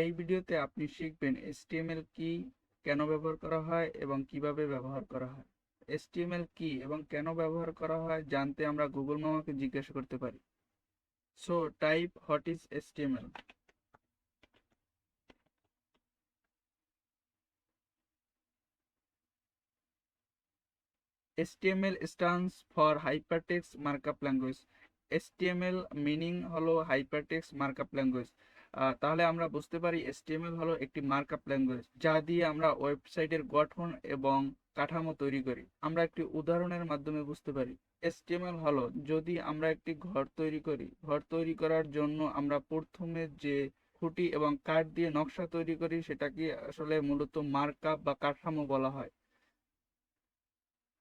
এই ভিডিওতে আপনি শিখবেন HTML কি, কেন ব্যবহার করা হয় এবং কিভাবে ব্যবহার করা হয়। HTML কি এবং কেন ব্যবহার করা হয় জানতে আমরা গুগল মামাকে জিজ্ঞাসা করতে পারি। So type what is HTML। HTML stands for Hypertext Markup Language. HTML meaning হলো হাইপারটেক্সট মার্কআপ ল্যাঙ্গুয়েজ। তাহলে আমরা বুঝতে পারি HTML হলো একটি মার্কআপ ল্যাঙ্গুয়েজ যা দিয়ে আমরা ওয়েবসাইটের গঠন এবং কাঠামো তৈরি করি। আমরা একটি উদাহরণের মাধ্যমে বুঝতে পারি। HTML হলো, যদি আমরা একটি ঘর তৈরি করি, ঘর তৈরি করার জন্য আমরা প্রথমে যে খুঁটি এবং কাঠ দিয়ে নকশা তৈরি করি সেটাকে আসলে মূলত মার্কআপ বা কাঠামো বলা হয়।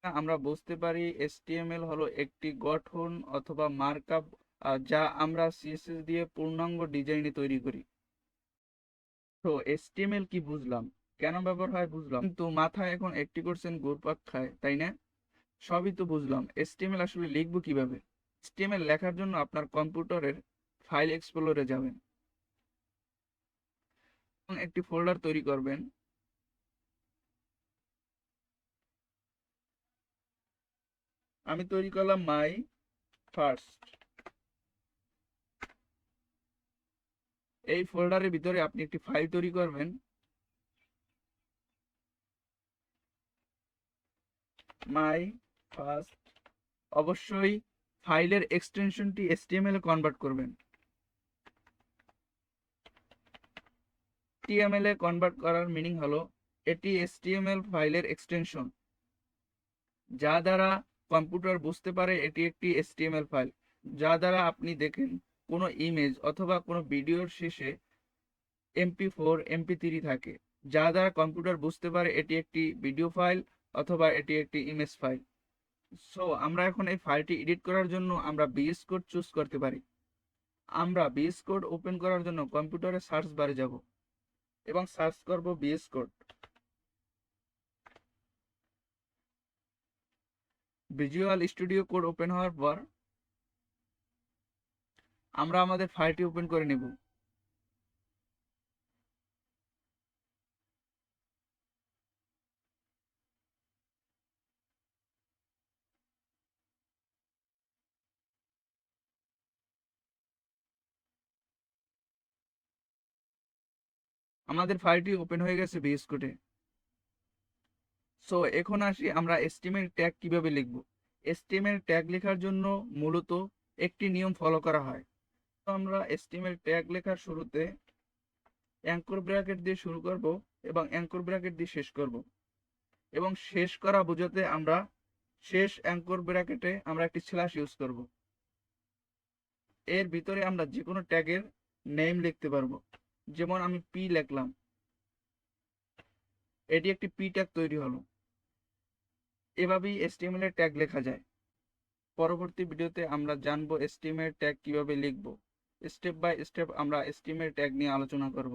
আমরা বুঝতে পারি HTML হলো একটি গঠন অথবা মার্কআপ যা আমরা CSS দিয়ে পূর্ণাঙ্গ ডিজাইনে তৈরি করি। তো HTML কি বুঝলাম, কেন ব্যবহার হয় বুঝলাম, কিন্তু মাথায় এখন 80% ঘুরপাক খায়, তাই না? সবই তো বুঝলাম, HTML আসলে লিখবো কিভাবে? HTML লেখার জন্য আপনার কম্পিউটারের ফাইল এক্সপ্লোরে যাবেন এবং একটি ফোল্ডার তৈরি করবেন। আমি তৈরি করলাম মাই ফার্স্ট। এই ফোল্ডারের ভিতরে আপনি একটি ফাইল তৈরি করবেন, মাই ফার্স্ট। অবশ্যই ফাইলের এক্সটেনশনটি HTML এ কনভার্ট করবেন। HTML এ কনভার্ট করার মিনিং হলো এটি HTML ফাইলের এক্সটেনশন, যা দ্বারা কম্পিউটার বুঝতে পারে এটি একটি HTML ফাইল। যা দ্বারা আপনি দেখেন কোনো ইমেজ অথবা কোনো ভিডিওর শেষে MP4 MP3 থাকে, যা দ্বারা কম্পিউটার বুঝতে পারে এটি একটি ভিডিও ফাইল অথবা এটি একটি ইমেজ ফাইল। সো আমরা এখন এই ফাইলটি এডিট করার জন্য আমরা VS কোড চুজ করতে পারি। আমরা VS কোড ওপেন করার জন্য কম্পিউটারে সার্চ বারে যাব এবং সার্চ করব VS code. Visual studio code open হওয়ার পর আমরা আমাদের ফাইলটি ওপেন করে নেব। আমাদের ফাইলটি ওপেন হয়ে গেছে VS কোডে। সো এখন আসি আমরা HTML ট্যাগ কিভাবে লিখব। HTML ট্যাগ লেখার জন্য মূলত একটি নিয়ম ফলো করা হয়। তো আমরা HTML ট্যাগ লেখার শুরুতে অ্যাঙ্কর ব্র্যাকেট দিয়ে শুরু করব এবং অ্যাঙ্কর ব্র্যাকেট দিয়ে শেষ করব, এবং শেষ করা বোঝাতে আমরা শেষ অ্যাঙ্কর ব্র্যাকেটে আমরা একটি স্ল্যাশ ইউজ করব। এর ভিতরে আমরা যে কোনো ট্যাগের নেম লিখতে পারবো। যেমন আমি পি লিখলাম, এটি একটি পি ট্যাগ তৈরি হলো। এভাবেই HTML এর ট্যাগ লেখা যায়। পরবর্তী ভিডিওতে আমরা জানবো HTML ট্যাগ কিভাবে লিখব। স্টেপ বাই স্টেপ আমরা HTML ট্যাগ নিয়ে আলোচনা করব।